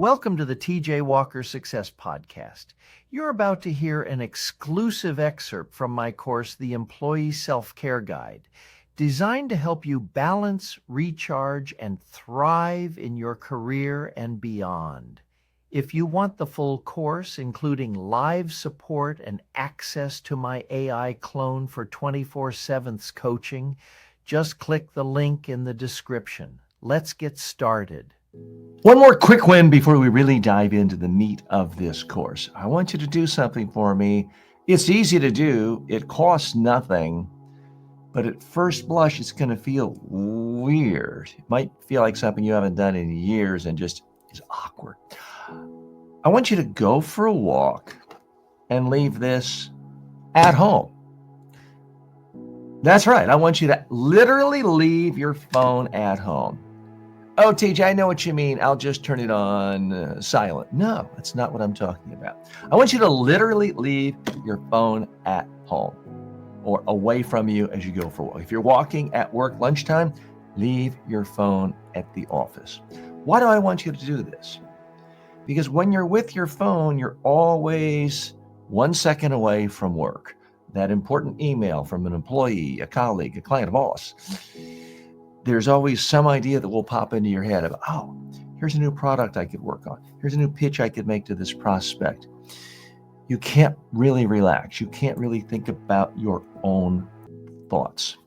Welcome to the TJ Walker Success Podcast. You're about to hear an exclusive excerpt from my course, The Employee Self-Care Guide, designed to help you balance, recharge, and thrive in your career and beyond. If you want the full course, including live support and access to my AI clone for 24/7 coaching, just click the link in the description. Let's get started. One more quick win before we really dive into the meat of this course. I want you to do something for me. It's easy to do. It costs nothing, but at first blush, it's going to feel weird. It might feel like something you haven't done in years and just is awkward. I want you to go for a walk and leave this at home. That's right. I want you to literally leave your phone at home. Oh, TJ, I know what you mean. I'll just turn it on silent. No, that's not what I'm talking about. I want you to literally leave your phone at home or away from you as you go for a walk. If you're walking at work lunchtime, leave your phone at the office. Why do I want you to do this? Because when you're with your phone, you're always 1 second away from work. That important email from an employee, a colleague, a client, a boss. There's always some idea that will pop into your head of, oh, here's a new product I could work on. Here's a new pitch I could make to this prospect. You can't really relax. You can't really think about your own thoughts.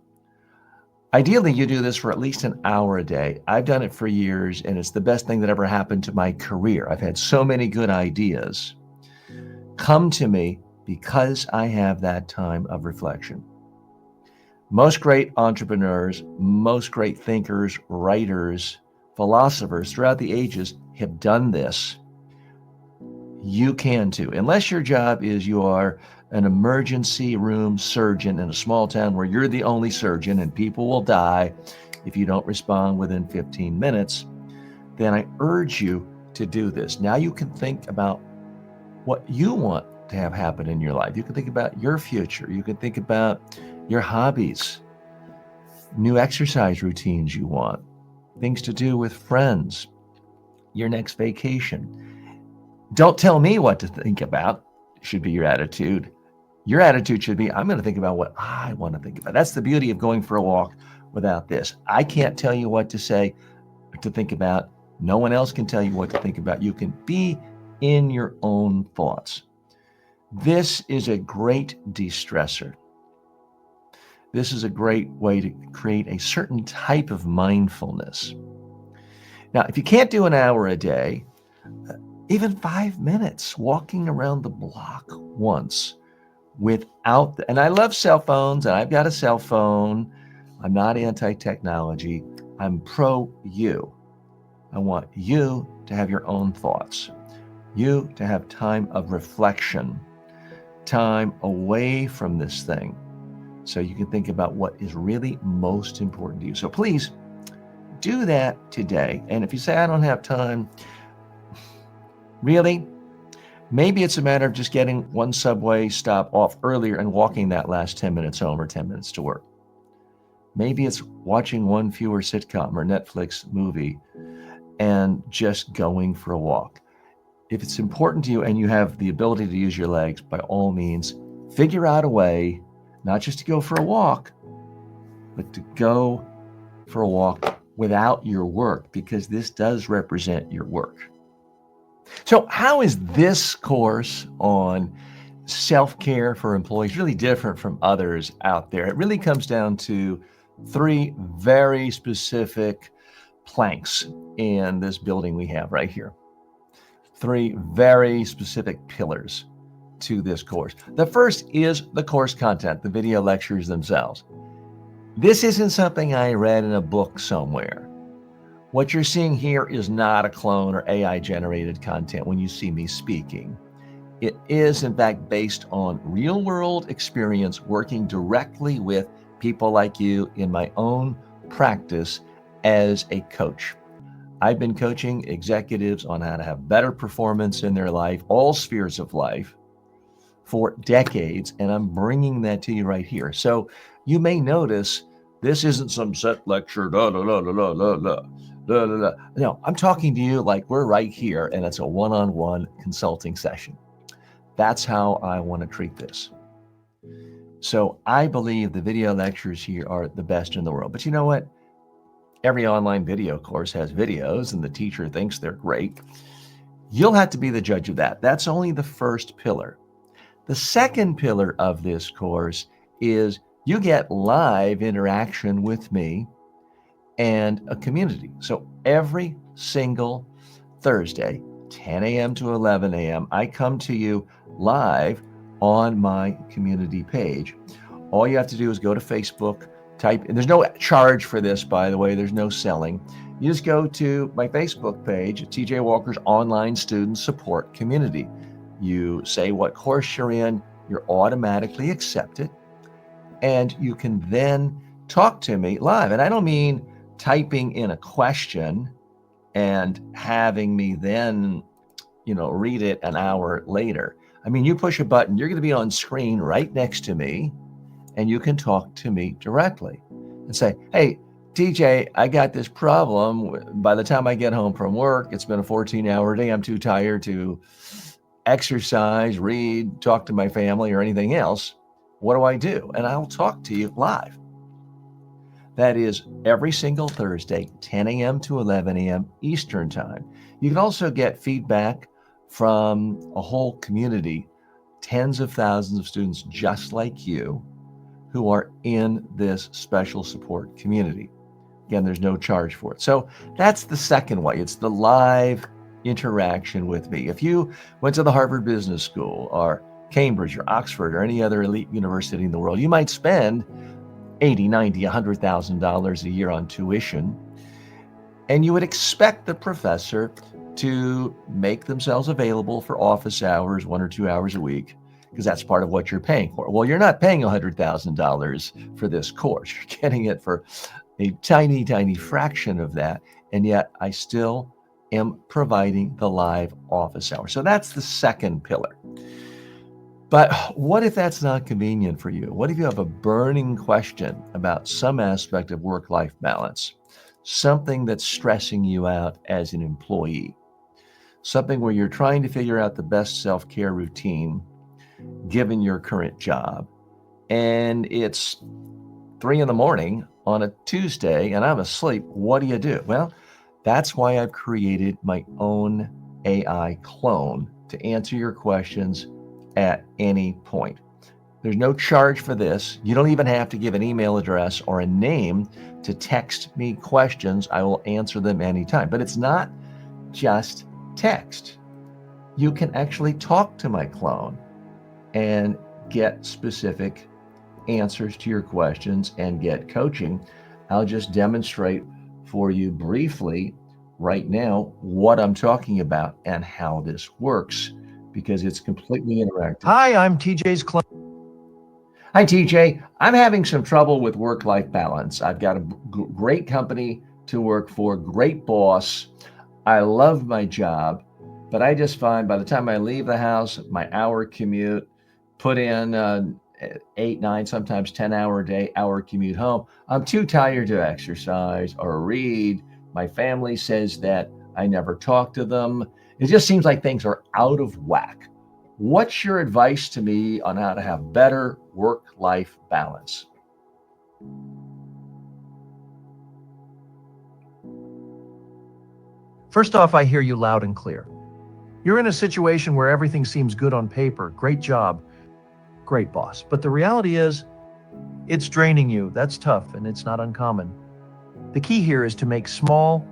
Ideally, you do this for at least an hour a day. I've done it for years, and it's the best thing that ever happened to my career. I've had so many good ideas come to me because I have that time of reflection. Most great entrepreneurs, most great thinkers, writers, philosophers throughout the ages have done this. You can too, unless your job is you are an emergency room surgeon in a small town where you're the only surgeon and people will die if you don't respond within 15 minutes, then I urge you to do this. Now you can think about what you want to have happen in your life. You can think about your future. You can think about your hobbies, new exercise routines you want, things to do with friends, your next vacation. Don't tell me what to think about, should be your attitude. Your attitude should be, I'm going to think about what I want to think about. That's the beauty of going for a walk without this. I can't tell you what to say or to think about. No one else can tell you what to think about. You can be in your own thoughts. This is a great de-stressor. This is a great way to create a certain type of mindfulness. Now, if you can't do an hour a day, even 5 minutes walking around the block once without, and I love cell phones, and I've got a cell phone. I'm not anti-technology. I'm pro you. I want you to have your own thoughts, you to have time of reflection, time away from this thing, so you can think about what is really most important to you. So please do that today. And if you say, I don't have time, really, maybe it's a matter of just getting one subway stop off earlier and walking that last 10 minutes home or 10 minutes to work. Maybe it's watching one fewer sitcom or Netflix movie and just going for a walk. If it's important to you and you have the ability to use your legs, by all means, figure out a way, not just to go for a walk, but to go for a walk without your work, because this does represent your work. So how is this course on self-care for employees really different from others out there? It really comes down to 3 very specific planks in this building we have right here. 3 very specific pillars to this course. The first is the course content, the video lectures themselves. This isn't something I read in a book somewhere. What you're seeing here is not a clone or AI generated content when you see me speaking. It is in fact based on real world experience working directly with people like you in my own practice as a coach. I've been coaching executives on how to have better performance in their life, all spheres of life, for decades, and I'm bringing that to you right here. So you may notice this isn't some set lecture, la, la, la, la, la, la. blah, blah, blah. No, I'm talking to you like we're right here and it's a one-on-one consulting session. That's how I want to treat this. So I believe the video lectures here are the best in the world. But you know what? Every online video course has videos and the teacher thinks they're great. You'll have to be the judge of that. That's only the first pillar. The second pillar of this course is you get live interaction with me and a community. So every single Thursday, 10 a.m. to 11 a.m., I come to you live on my community page. All you have to do is go to Facebook, type, and there's no charge for this, by the way, there's no selling. You just go to my Facebook page, TJ Walker's Online Student Support Community. You say what course you're in, you're automatically accepted, and you can then talk to me live. And I don't mean typing in a question and having me then, read it an hour later. I mean, you push a button, you're going to be on screen right next to me, and you can talk to me directly and say, hey, TJ, I got this problem. By the time I get home from work, it's been a 14-hour day. I'm too tired to exercise, read, talk to my family, or anything else. What do I do? And I'll talk to you live. That is every single Thursday, 10 a.m. to 11 a.m. Eastern Time. You can also get feedback from a whole community, tens of thousands of students just like you who are in this special support community. Again, there's no charge for it. So that's the second way. It's the live interaction with me. If you went to the Harvard Business School or Cambridge or Oxford or any other elite university in the world, you might spend $80, $90, $100,000 a year on tuition, and you would expect the professor to make themselves available for office hours, 1 or 2 hours a week, because that's part of what you're paying for. Well, you're not paying $100,000 for this course. You're getting it for a tiny, tiny fraction of that, and yet I still am providing the live office hours. So that's the second pillar. But what if that's not convenient for you? What if you have a burning question about some aspect of work-life balance, something that's stressing you out as an employee, something where you're trying to figure out the best self-care routine given your current job, and it's 3 a.m. on a Tuesday and I'm asleep? What do you do? Well, that's why I've created my own AI clone to answer your questions at any point. There's no charge for this. You don't even have to give an email address or a name to text me questions. I will answer them anytime. But it's not just text. You can actually talk to my clone and get specific answers to your questions and get coaching. I'll just demonstrate for you briefly right now what I'm talking about and how this works, because it's completely interactive. Hi, I'm TJ's clone. Hi, TJ. I'm having some trouble with work-life balance. I've got a great company to work for, great boss. I love my job, but I just find by the time I leave the house, my hour commute, put in 8, 9, sometimes 10-hour commute home, I'm too tired to exercise or read. My family says that I never talk to them. It just seems like things are out of whack. What's your advice to me on how to have better work-life balance? First off, I hear you loud and clear. You're in a situation where everything seems good on paper. Great job, great boss. But the reality is, it's draining you. That's tough, and it's not uncommon. The key here is to make small,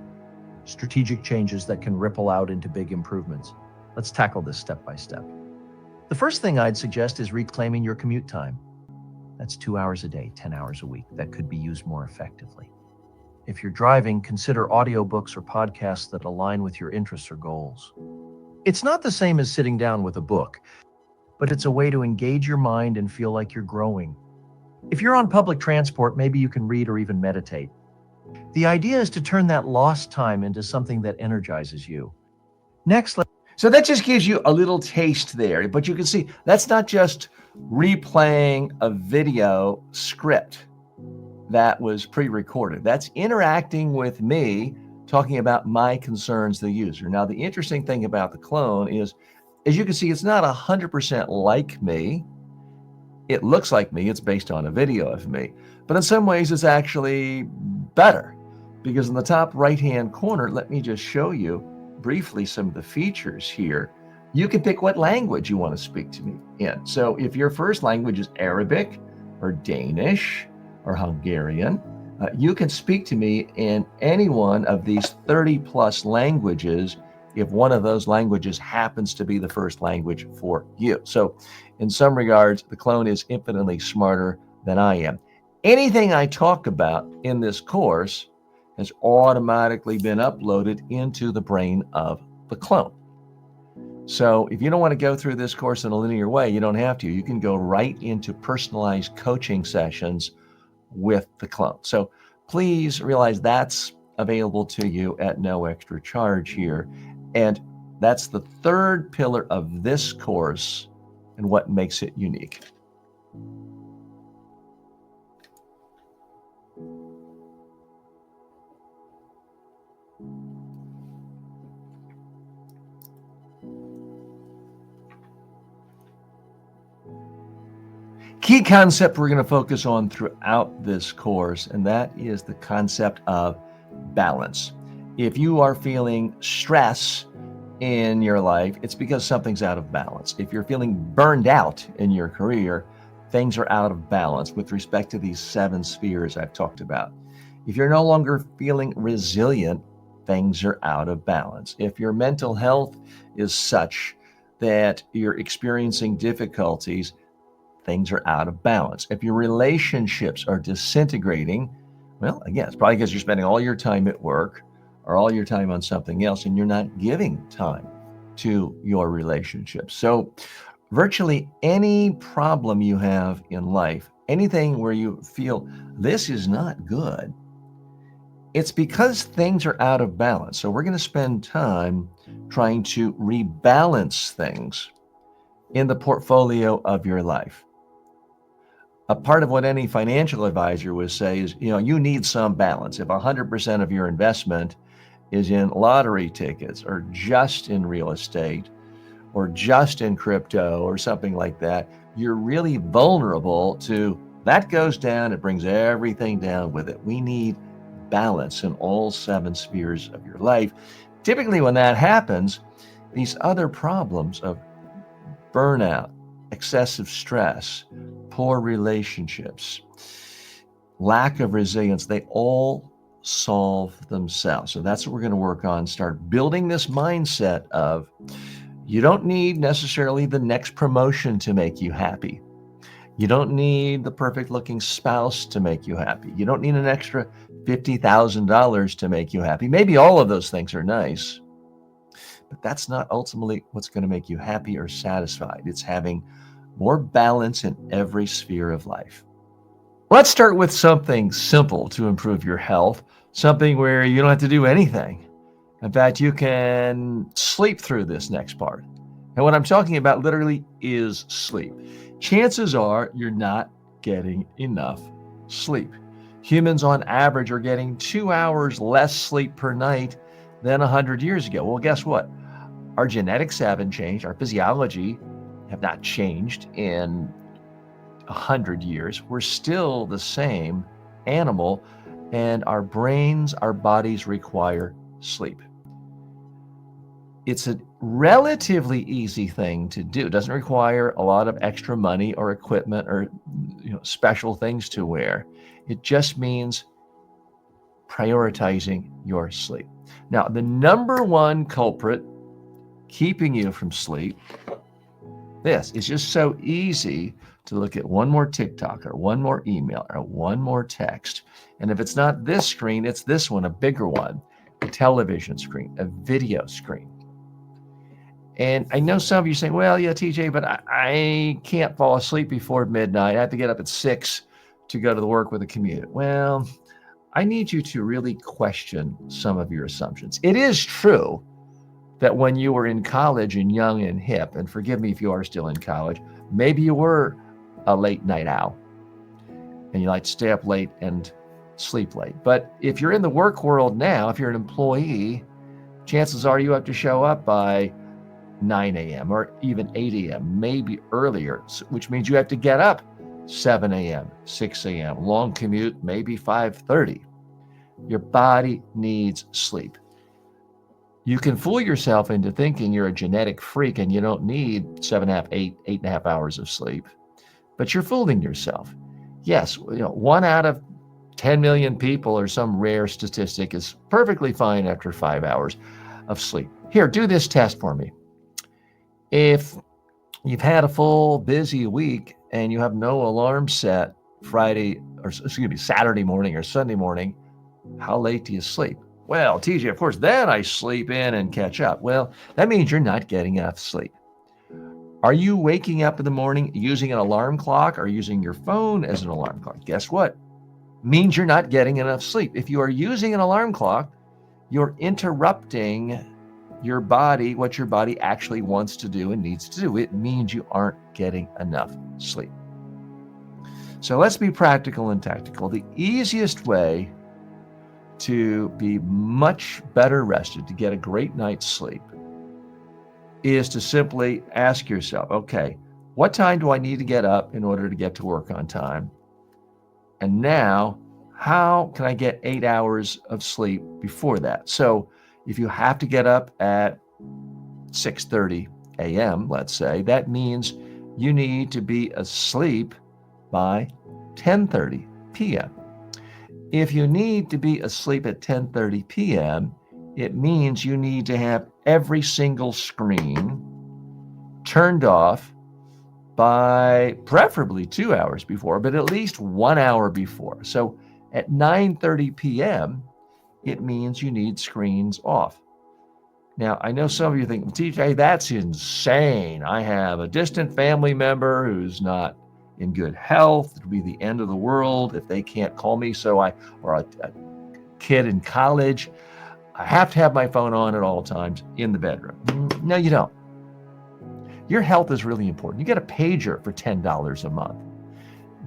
strategic changes that can ripple out into big improvements. Let's tackle this step by step. The first thing I'd suggest is reclaiming your commute time. That's 2 hours a day, 10 hours a week. That could be used more effectively. If you're driving, consider audiobooks or podcasts that align with your interests or goals. It's not the same as sitting down with a book, but it's a way to engage your mind and feel like you're growing. If you're on public transport, maybe you can read or even meditate. The idea is to turn that lost time into something that energizes you. Next, So that just gives you a little taste there, but you can see that's not just replaying a video script that was pre-recorded. That's interacting with me talking about my concerns, the user. Now, the interesting thing about the clone is, as you can see, it's not 100% like me. It looks like me. It's based on a video of me. But in some ways, it's actually better, because in the top right-hand corner, let me just show you briefly some of the features here. You can pick what language you want to speak to me in. So if your first language is Arabic or Danish or Hungarian, you can speak to me in any one of these 30 plus languages if one of those languages happens to be the first language for you. So in some regards, the clone is infinitely smarter than I am. Anything I talk about in this course has automatically been uploaded into the brain of the clone. So if you don't want to go through this course in a linear way, you don't have to. You can go right into personalized coaching sessions with the clone. So please realize that's available to you at no extra charge here. And that's the third pillar of this course and what makes it unique. Key concept we're going to focus on throughout this course, and that is the concept of balance. If you are feeling stress in your life, it's because something's out of balance. If you're feeling burned out in your career, things are out of balance with respect to these 7 spheres I've talked about. If you're no longer feeling resilient, things are out of balance. If your mental health is such that you're experiencing difficulties, things are out of balance. If your relationships are disintegrating, well, again, it's probably because you're spending all your time at work or all your time on something else, and you're not giving time to your relationships. So virtually any problem you have in life, anything where you feel this is not good, it's because things are out of balance. So we're going to spend time trying to rebalance things in the portfolio of your life. A part of what any financial advisor would say is, you need some balance. If 100% of your investment is in lottery tickets or just in real estate or just in crypto or something like that, you're really vulnerable to that goes down. It brings everything down with it. We need balance in all 7 spheres of your life. Typically, when that happens, these other problems of burnout, excessive stress, poor relationships, lack of resilience, they all solve themselves. So that's what we're going to work on. Start building this mindset of you don't need necessarily the next promotion to make you happy. You don't need the perfect looking spouse to make you happy. You don't need an extra $50,000 to make you happy. Maybe all of those things are nice, but that's not ultimately what's going to make you happy or satisfied. It's having more balance in every sphere of life. Let's start with something simple to improve your health, something where you don't have to do anything. In fact, you can sleep through this next part. And what I'm talking about literally is sleep. Chances are you're not getting enough sleep. Humans on average are getting 2 hours less sleep per night than 100 years ago. Well, guess what? Our genetics haven't changed. Our physiology have not changed in 100 years. We're still the same animal, and our brains, our bodies require sleep. It's a relatively easy thing to do. It doesn't require a lot of extra money or equipment or special things to wear. It just means prioritizing your sleep. Now, the number one culprit keeping you from sleep, this is just so easy to look at one more TikTok or one more email or one more text. And if it's not this screen, it's this one, a bigger one, a television screen, a video screen. And I know some of you saying, well, yeah, TJ, but I can't fall asleep before midnight. I have to get up at 6 to go to the work with a commute. Well, I need you to really question some of your assumptions. It is true that when you were in college and young and hip, and forgive me if you are still in college, maybe you were a late night owl and you like to stay up late and sleep late. But if you're in the work world now, if you're an employee, chances are you have to show up by 9 a.m. or even 8 a.m., maybe earlier, which means you have to get up 7 a.m., 6 a.m., long commute, maybe 5:30. Your body needs sleep. You can fool yourself into thinking you're a genetic freak and you don't need 7.5, 8.5 hours of sleep, but you're fooling yourself. Yes, 1 out of 10 million people or some rare statistic is perfectly fine after 5 hours of sleep. Here, do this test for me. If you've had a full busy week and you have no alarm set Saturday morning or Sunday morning, how late do you sleep? Well, TJ, of course, then I sleep in and catch up. Well, that means you're not getting enough sleep. Are you waking up in the morning using an alarm clock or using your phone as an alarm clock? Guess what? Means you're not getting enough sleep. If you are using an alarm clock, you're interrupting your body, what your body actually wants to do and needs to do. It means you aren't getting enough sleep. So let's be practical and tactical. The easiest way to be much better rested, to get a great night's sleep, is to simply ask yourself, okay, what time do I need to get up in order to get to work on time? And now, how can I get 8 hours of sleep before that? So if you have to get up at 6:30 a.m., let's say, that means you need to be asleep by 10:30 p.m. If you need to be asleep at 10:30 p.m., it means you need to have every single screen turned off by preferably 2 hours before, but at least 1 hour before. So at 9:30 p.m., it means you need screens off. Now, I know some of you think, TJ, that's insane. I have a distant family member who's not in good health. It'll be the end of the world if they can't call me. Or a kid in college, I have to have my phone on at all times in the bedroom. No, you don't. Your health is really important. You get a pager for $10 a month.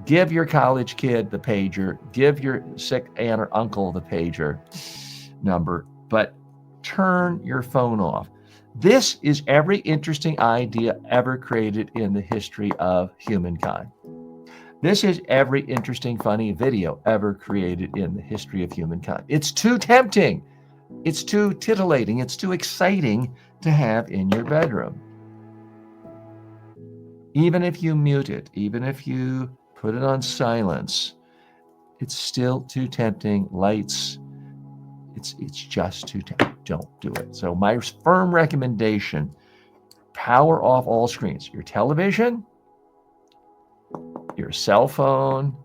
Give your college kid the pager. Give your sick aunt or uncle the pager number, but turn your phone off. This is every interesting idea ever created in the history of humankind. This is every interesting, funny video ever created in the history of humankind. It's too tempting. It's too titillating. It's too exciting to have in your bedroom. Even if you mute it, even if you put it on silence, it's still too tempting. Lights, it's just too tempting. Don't do it. So my firm recommendation, power off all screens. Your television, your cell phone,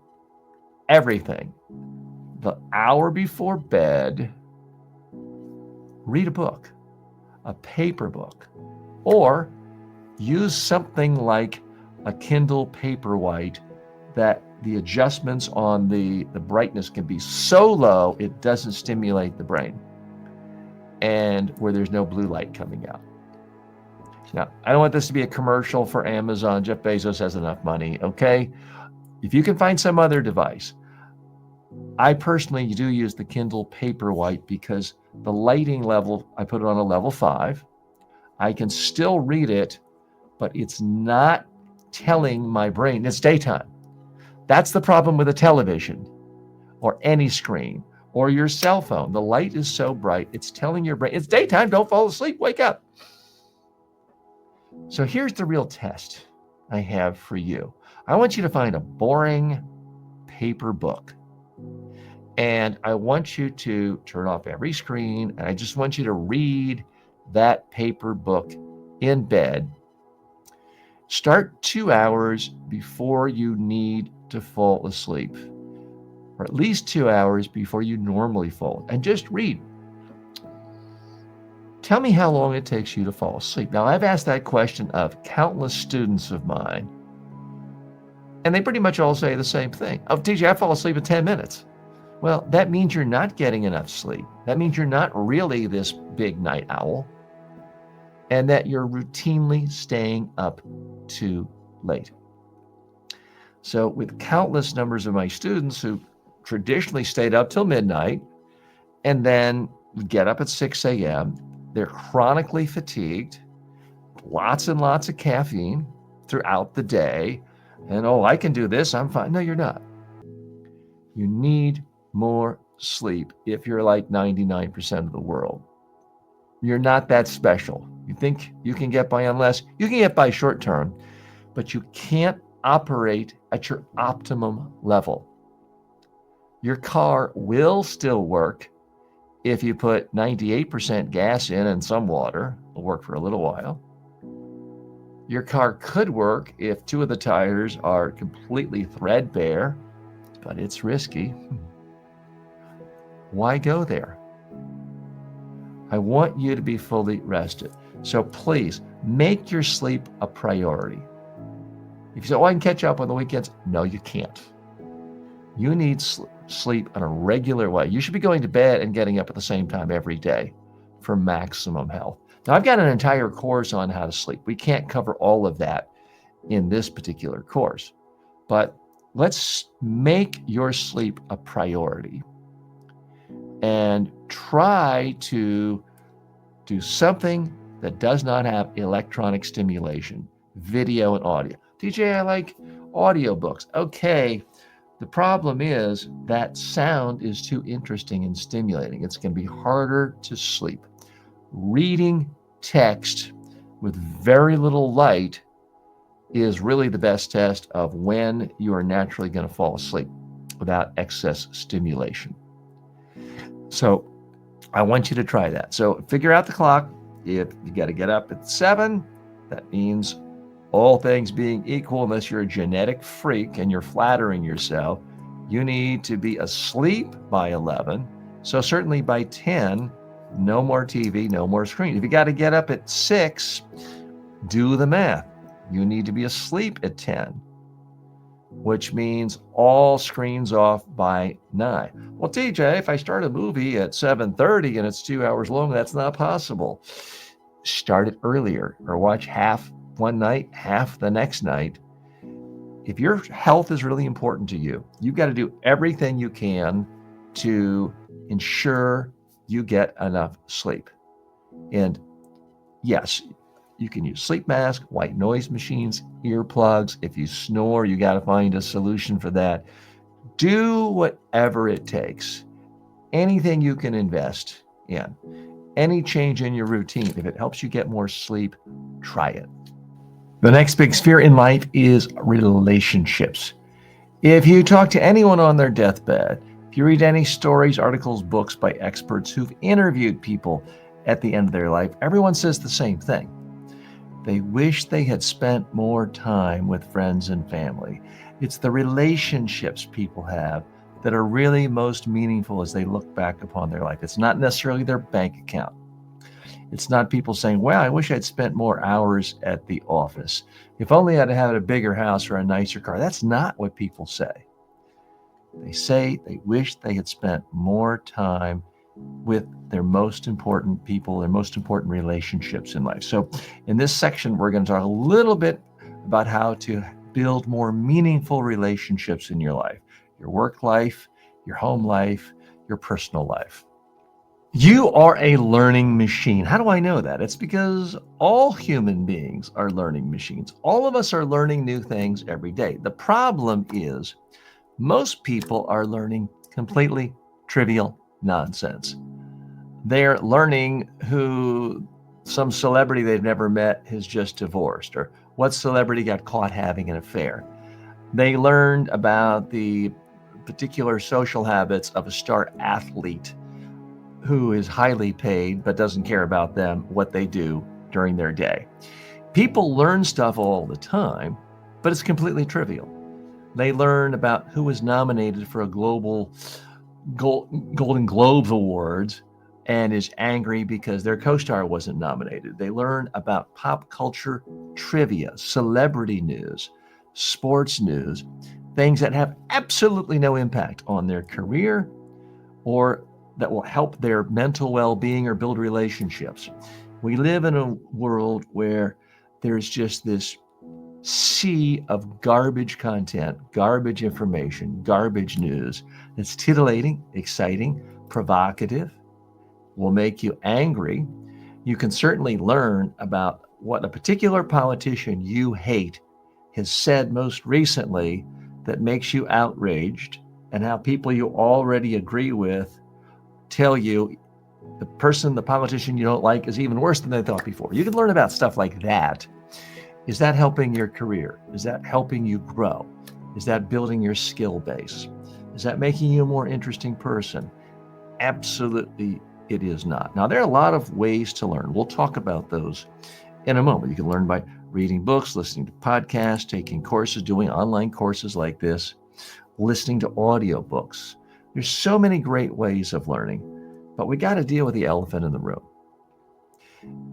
everything. The hour before bed, read a book, a paper book, or use something like a Kindle Paperwhite that the adjustments on the brightness can be so low it doesn't stimulate the brain, and where there's no blue light coming out. Now, I don't want this to be a commercial for Amazon. Jeff Bezos has enough money, okay? If you can find some other device. I personally do use the Kindle Paperwhite because the lighting level, I put it on a level 5. I can still read it, but it's not telling my brain it's daytime. That's the problem with a television or any screen or your cell phone. The light is so bright, it's telling your brain, it's daytime, don't fall asleep, wake up. So here's the real test I have for you. I want you to find a boring paper book. And I want you to turn off every screen. And I just want you to read that paper book in bed. Start 2 hours before you need to fall asleep, or at least 2 hours before you normally fall, and just read. Tell me how long it takes you to fall asleep. Now, I've asked that question of countless students of mine, and they pretty much all say the same thing. Oh, TJ, I fall asleep in 10 minutes. Well, that means you're not getting enough sleep. That means you're not really this big night owl, and that you're routinely staying up too late. So with countless numbers of my students who traditionally stayed up till midnight and then get up at 6 a.m. They're chronically fatigued, lots and lots of caffeine throughout the day. And oh, I can do this, I'm fine. No, you're not. You need more sleep if you're like 99% of the world. You're not that special. You think you can get by on less? You can get by short term, but you can't operate at your optimum level. Your car will still work if you put 98% gas in and some water. It'll work for a little while. Your car could work if 2 of the tires are completely threadbare, but it's risky. Why go there? I want you to be fully rested. So please make your sleep a priority. If you say, oh, I can catch up on the weekends. No, you can't. You need sleep in a regular way. You should be going to bed and getting up at the same time every day for maximum health. Now, I've got an entire course on how to sleep. We can't cover all of that in this particular course, but let's make your sleep a priority and try to do something that does not have electronic stimulation, video and audio. DJ, I like audiobooks. Okay. The problem is that sound is too interesting and stimulating. It's going to be harder to sleep. Reading text with very little light is really the best test of when you are naturally going to fall asleep without excess stimulation. So I want you to try that. So figure out the clock. If you got to get up at 7, that means all things being equal, unless you're a genetic freak and you're flattering yourself, you need to be asleep by 11. So certainly by 10, no more TV, no more screen. If you got to get up at 6, do the math. You need to be asleep at 10, which means all screens off by 9. Well, TJ, if I start a movie at 7:30 and it's 2 hours long, that's not possible. Start it earlier or watch half one night, half the next night. If your health is really important to you, you've got to do everything you can to ensure you get enough sleep. And yes, you can use sleep masks, white noise machines, earplugs. If you snore, you got to find a solution for that. Do whatever it takes. Anything you can invest in. Any change in your routine. If it helps you get more sleep, try it. The next big sphere in life is relationships. If you talk to anyone on their deathbed, if you read any stories, articles, books by experts who've interviewed people at the end of their life, everyone says the same thing. They wish they had spent more time with friends and family. It's the relationships people have that are really most meaningful as they look back upon their life. It's not necessarily their bank account. It's not people saying, well, I wish I'd spent more hours at the office. If only I'd had a bigger house or a nicer car. That's not what people say. They say they wish they had spent more time with their most important people, their most important relationships in life. So in this section, we're going to talk a little bit about how to build more meaningful relationships in your life, your work life, your home life, your personal life. You are a learning machine. How do I know that? It's because all human beings are learning machines. All of us are learning new things every day. The problem is most people are learning completely trivial nonsense. They're learning who some celebrity they've never met has just divorced, or what celebrity got caught having an affair. They learned about the particular social habits of a star athlete who is highly paid but doesn't care about them, what they do during their day. People learn stuff all the time, but it's completely trivial. They learn about who was nominated for a global Golden Globes Awards and is angry because their co-star wasn't nominated. They learn about pop culture trivia, celebrity news, sports news, things that have absolutely no impact on their career or that will help their mental well-being or build relationships. We live in a world where there's just this sea of garbage content, garbage information, garbage news that's titillating, exciting, provocative, will make you angry. You can certainly learn about what a particular politician you hate has said most recently that makes you outraged, and how people you already agree with tell you the politician you don't like is even worse than they thought before. You can learn about stuff like that. Is that helping your career? Is that helping you grow? Is that building your skill base? Is that making you a more interesting person? Absolutely, it is not. Now, there are a lot of ways to learn. We'll talk about those in a moment. You can learn by reading books, listening to podcasts, taking courses, doing online courses like this, listening to audiobooks. There's so many great ways of learning, but we got to deal with the elephant in the room.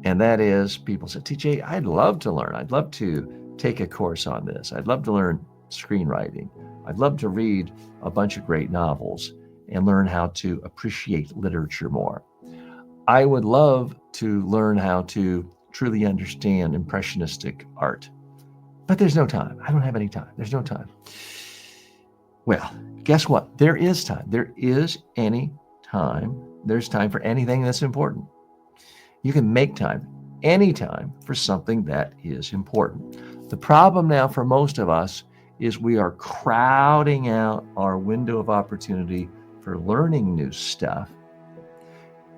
And that is, people say, TJ, I'd love to learn. I'd love to take a course on this. I'd love to learn screenwriting. I'd love to read a bunch of great novels and learn how to appreciate literature more. I would love to learn how to truly understand impressionistic art, but there's no time. I don't have any time. There's no time. Well, guess what? There is time. There is any time. There's time for anything that's important. You can make time, anytime, for something that is important. The problem now for most of us is we are crowding out our window of opportunity for learning new stuff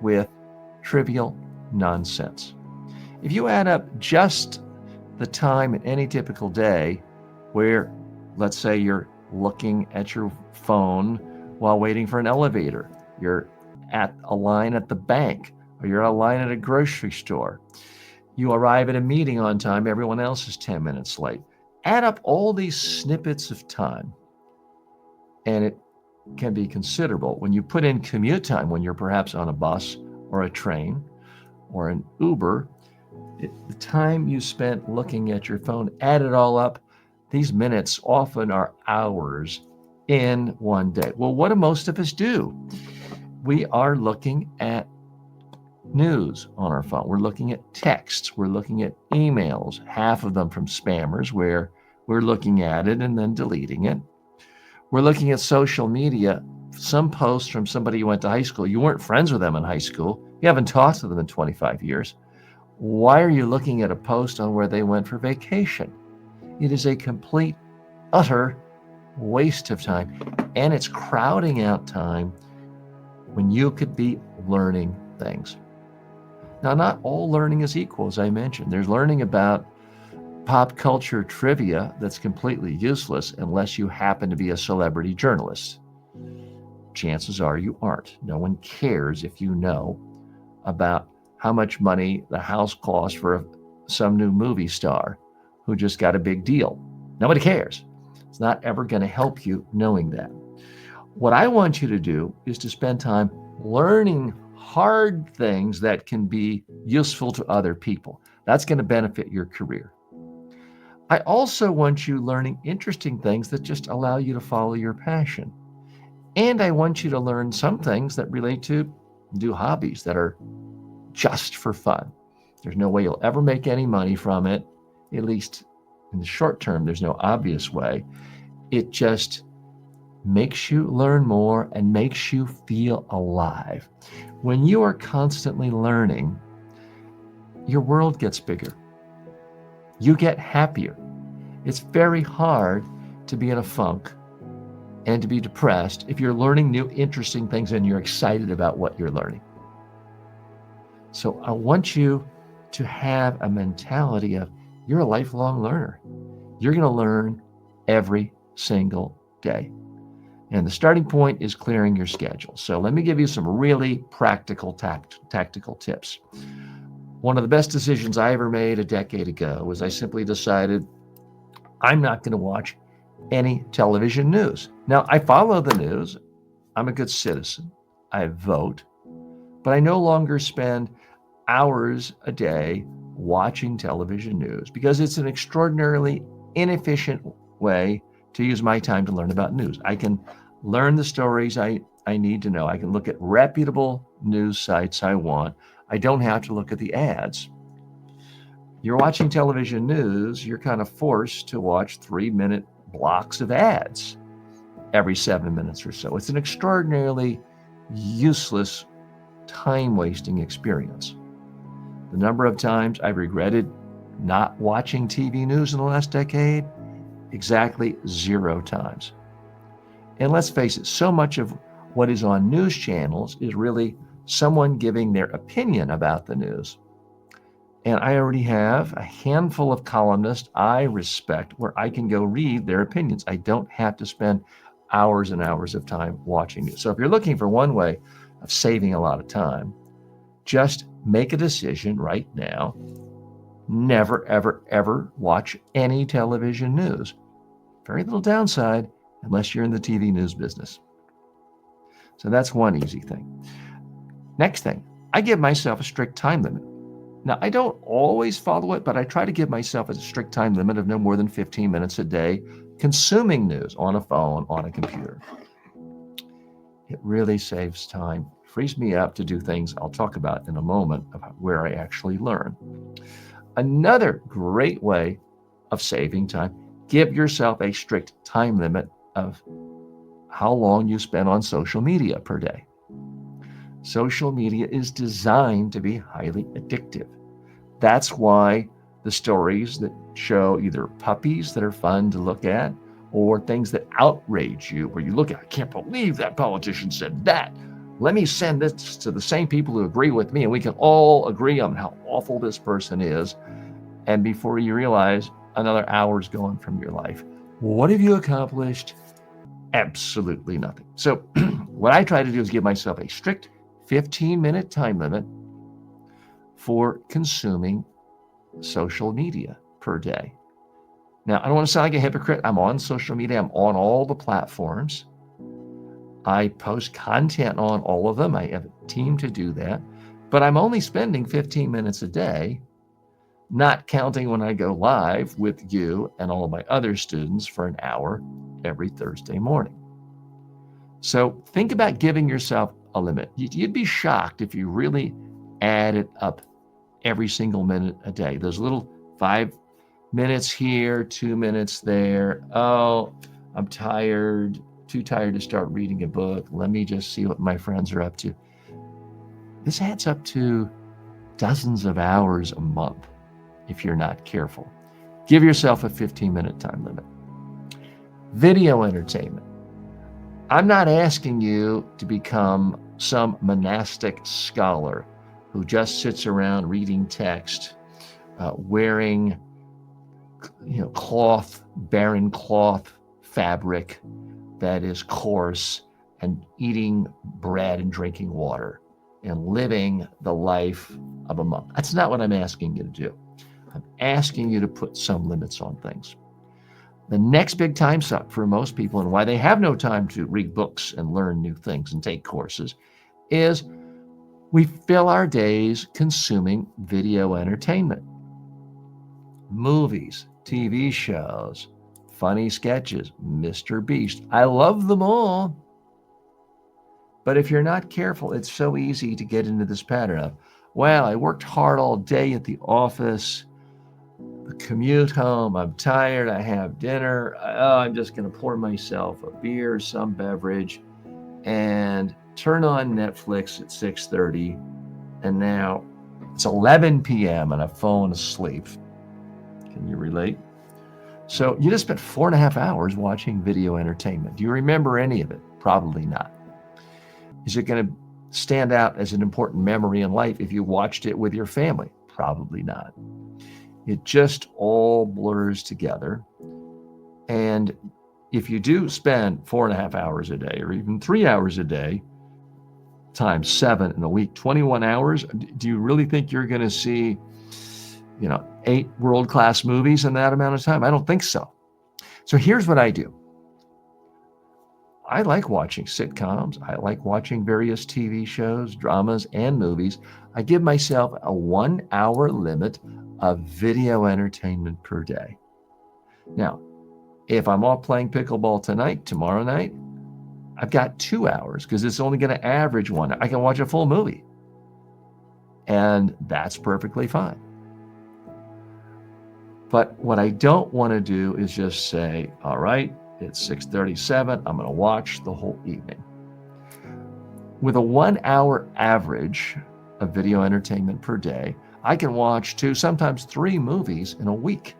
with trivial nonsense. If you add up just the time in any typical day where, let's say, you're looking at your phone while waiting for an elevator, you're at a line at the bank, or you're at a line at a grocery store, you arrive at a meeting on time, everyone else is 10 minutes late. Add up all these snippets of time, and it can be considerable. When you put in commute time, when you're perhaps on a bus or a train or an Uber, the time you spent looking at your phone, add it all up, these minutes often are hours in one day. Well, what do most of us do? We are looking at news on our phone. We're looking at texts. We're looking at emails, half of them from spammers, where we're looking at it and then deleting it. We're looking at social media, some posts from somebody you went to high school. You weren't friends with them in high school. You haven't talked to them in 25 years. Why are you looking at a post on where they went for vacation? It is a complete, utter waste of time, and it's crowding out time when you could be learning things. Now, not all learning is equal, as I mentioned. There's learning about pop culture trivia that's completely useless unless you happen to be a celebrity journalist. Chances are you aren't. No one cares if you know about how much money the house cost for some new movie star who just got a big deal. Nobody cares. It's not ever going to help you knowing that. What I want you to do is to spend time learning hard things that can be useful to other people. That's going to benefit your career. I also want you learning interesting things that just allow you to follow your passion. And I want you to learn some things that relate to do hobbies that are just for fun. There's no way you'll ever make any money from it, at least in the short term. There's no obvious way. It just makes you learn more and makes you feel alive. When you are constantly learning, your world gets bigger. You get happier. It's very hard to be in a funk and to be depressed if you're learning new, interesting things and you're excited about what you're learning. So I want you to have a mentality of you're a lifelong learner. You're going to learn every single day. And the starting point is clearing your schedule. So let me give you some really practical tactical tips. One of the best decisions I ever made a decade ago was I simply decided I'm not going to watch any television news. Now, I follow the news. I'm a good citizen. I vote. But I no longer spend hours a day watching television news because it's an extraordinarily inefficient way to use my time to learn about news. I can learn the stories I need to know. I can look at reputable news sites I want. I don't have to look at the ads. You're watching television news, you're kind of forced to watch 3-minute blocks of ads every 7 minutes or so. It's an extraordinarily useless, time-wasting experience. The number of times I've regretted not watching TV news in the last decade, exactly 0 times. And let's face it, so much of what is on news channels is really someone giving their opinion about the news. And I already have a handful of columnists I respect where I can go read their opinions. I don't have to spend hours and hours of time watching it. So if you're looking for one way of saving a lot of time, just make a decision right now. Never, ever, ever watch any television news. Very little downside unless you're in the TV news business. So that's one easy thing. Next thing, I give myself a strict time limit. Now, I don't always follow it, but I try to give myself a strict time limit of no more than 15 minutes a day consuming news on a phone, on a computer. It really saves time, frees me up to do things I'll talk about in a moment about where I actually learn. Another great way of saving time, give yourself a strict time limit of how long you spend on social media per day. Social media is designed to be highly addictive. That's why the stories that show either puppies that are fun to look at or things that outrage you, where you look at, I can't believe that politician said that. Let me send this to the same people who agree with me and we can all agree on how awful this person is. And before you realize, another hour's gone from your life. What have you accomplished? Absolutely nothing. So what I try to do is give myself a strict 15-minute time limit for consuming social media per day. Now, I don't want to sound like a hypocrite. I'm on social media. I'm on all the platforms. I post content on all of them. I have a team to do that. But I'm only spending 15 minutes a day, not counting when I go live with you and all of my other students for an hour every Thursday morning. So think about giving yourself a limit. You'd be shocked if you really added up every single minute a day. Those little 5 minutes here, 2 minutes there. Oh, I'm tired, too tired to start reading a book. Let me just see what my friends are up to. This adds up to dozens of hours a month if you're not careful. Give yourself a 15-minute time limit. Video entertainment. I'm not asking you to become some monastic scholar who just sits around reading text, wearing cloth, barren cloth fabric that is coarse, and eating bread and drinking water and living the life of a monk. That's not what I'm asking you to do. I'm asking you to put some limits on things. The next big time suck for most people, and why they have no time to read books and learn new things and take courses, is we fill our days consuming video entertainment. Movies, TV shows, funny sketches, Mr. Beast. I love them all. But if you're not careful, it's so easy to get into this pattern of, well, I worked hard all day at the office, the commute home, I'm tired, I have dinner, I'm just going to pour myself a beer, some beverage, and turn on Netflix at 6:30, and now it's 11 p.m. and I've fallen asleep. Can you relate? So you just spent 4.5 hours watching video entertainment. Do you remember any of it? Probably not. Is it going to stand out as an important memory in life if you watched it with your family? Probably not. It just all blurs together. And if you do spend 4.5 hours a day or even 3 hours a day, times 7 in a week, 21 hours, do you really think you're going to see, 8 world-class movies in that amount of time? I don't think so. So here's what I do. I like watching sitcoms. I like watching various TV shows, dramas, and movies. I give myself a 1-hour limit of video entertainment per day. Now, if I'm off playing pickleball tonight, tomorrow night, I've got 2 hours because it's only going to average 1. I can watch a full movie. And that's perfectly fine. But what I don't want to do is just say, all right, it's 6:37, I'm going to watch the whole evening. With a 1 hour average of video entertainment per day, I can watch 2, sometimes 3 movies in a week.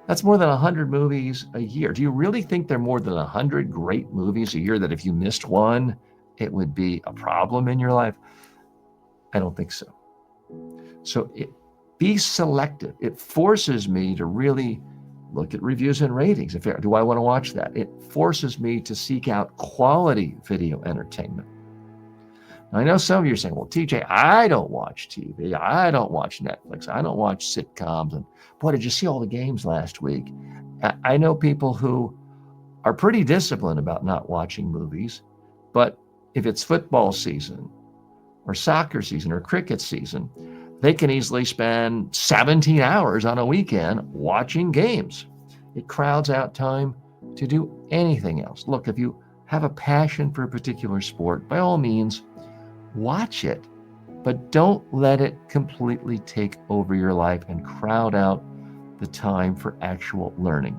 That's more than 100 movies a year. Do you really think there are more than 100 great movies a year that if you missed one, it would be a problem in your life? I don't think so. So be selective. It forces me to really look at reviews and ratings. Do I want to watch that? It forces me to seek out quality video entertainment. Now, I know some of you are saying, well, TJ, I don't watch TV. I don't watch Netflix. I don't watch sitcoms. And boy, did you see all the games last week? I know people who are pretty disciplined about not watching movies, but if it's football season or soccer season or cricket season, they can easily spend 17 hours on a weekend watching games. It crowds out time to do anything else. Look, if you have a passion for a particular sport, by all means, watch it, but don't let it completely take over your life and crowd out the time for actual learning.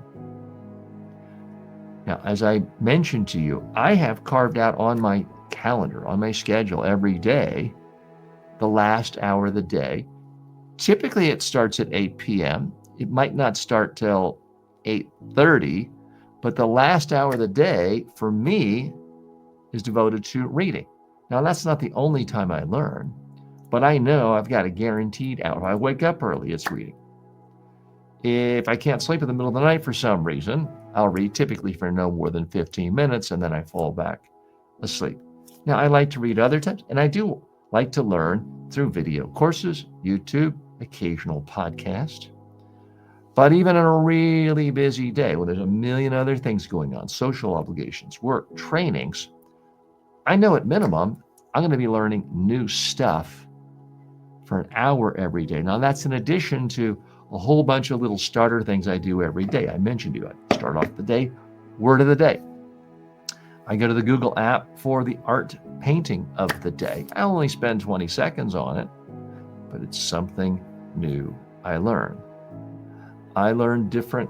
Now, as I mentioned to you, I have carved out on my calendar, on my schedule every day, the last hour of the day. Typically, it starts at 8 p.m. It might not start till 8:30, but the last hour of the day for me is devoted to reading. Now, that's not the only time I learn, but I know I've got a guaranteed hour. If I wake up early, it's reading. If I can't sleep in the middle of the night for some reason, I'll read typically for no more than 15 minutes, and then I fall back asleep. Now, I like to read other times, and I do like to learn through video courses, YouTube, occasional podcast. But even on a really busy day, when there's a million other things going on, social obligations, work, trainings, I know at minimum, I'm going to be learning new stuff for an hour every day. Now, that's in addition to a whole bunch of little starter things I do every day. I mentioned to you, I start off the day, word of the day. I go to the Google app for the art painting of the day. I only spend 20 seconds on it, but it's something new I learn. I learn different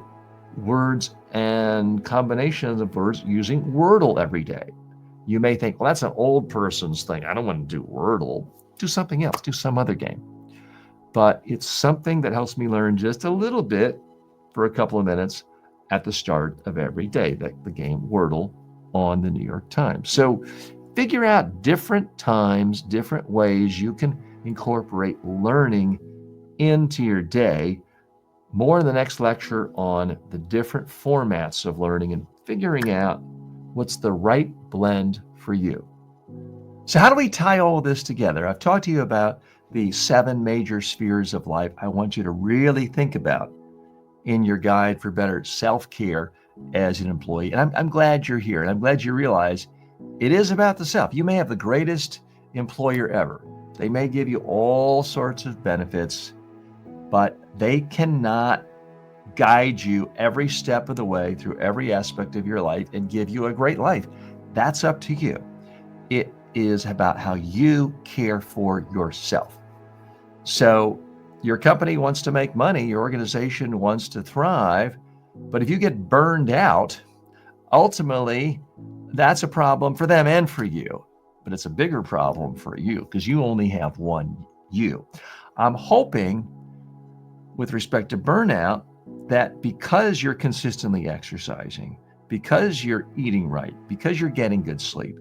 words and combinations of words using Wordle every day. You may think, well, that's an old person's thing. I don't want to do Wordle. Do something else, do some other game. But it's something that helps me learn just a little bit for a couple of minutes at the start of every day, the game Wordle on the New York Times. So figure out different times, different ways you can incorporate learning into your day. More in the next lecture on the different formats of learning and figuring out what's the right blend for you. So how do we tie all this together? I've talked to you about the 7 major spheres of life I want you to really think about in your guide for better self-care as an employee. And I'm glad you're here, and I'm glad you realize it is about the self. You may have the greatest employer ever. They may give you all sorts of benefits, but they cannot guide you every step of the way through every aspect of your life and give you a great life. That's up to you. It is about how you care for yourself. So your company wants to make money, your organization wants to thrive, but if you get burned out, ultimately that's a problem for them and for you. But it's a bigger problem for you because you only have one you. I'm hoping with respect to burnout that because you're consistently exercising, because you're eating right, because you're getting good sleep,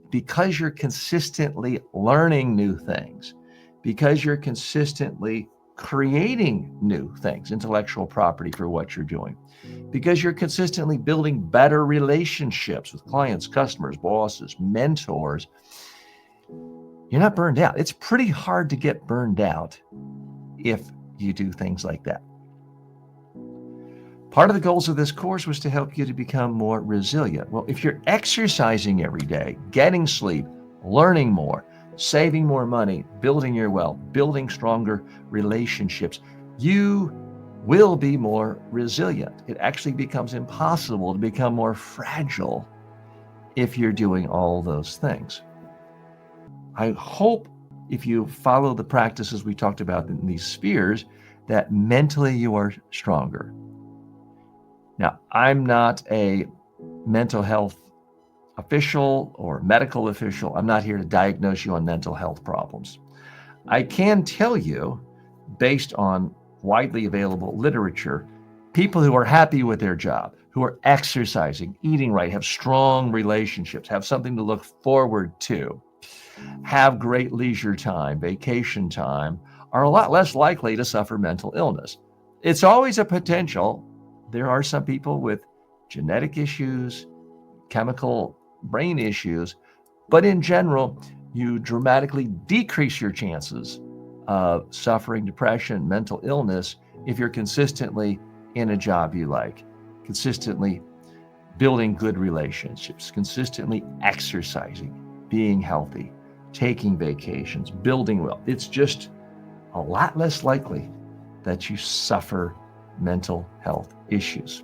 because you're consistently learning new things, because you're consistently creating new things, intellectual property for what you're doing, because you're consistently building better relationships with clients, customers, bosses, mentors, you're not burned out. It's pretty hard to get burned out if you do things like that. Part of the goals of this course was to help you to become more resilient. Well, if you're exercising every day, getting sleep, learning more, saving more money, building your wealth, building stronger relationships, you will be more resilient. It actually becomes impossible to become more fragile if you're doing all those things. I hope if you follow the practices we talked about in these spheres, that mentally you are stronger. Now, I'm not a mental health official or medical official. I'm not here to diagnose you on mental health problems. I can tell you, based on widely available literature, people who are happy with their job, who are exercising, eating right, have strong relationships, have something to look forward to, have great leisure time, vacation time, are a lot less likely to suffer mental illness. It's always a potential. There are some people with genetic issues, chemical brain issues, but in general, you dramatically decrease your chances of suffering depression, mental illness, if you're consistently in a job you like, consistently building good relationships, consistently exercising, being healthy, taking vacations, building wealth. It's just a lot less likely that you suffer mental health issues.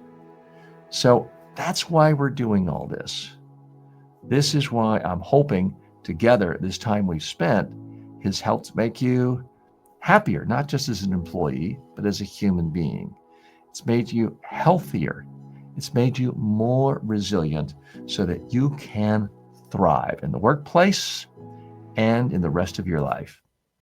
So that's why we're doing all this. This is why I'm hoping together, this time we've spent, has helped make you happier, not just as an employee, but as a human being. It's made you healthier. It's made you more resilient so that you can thrive in the workplace and in the rest of your life.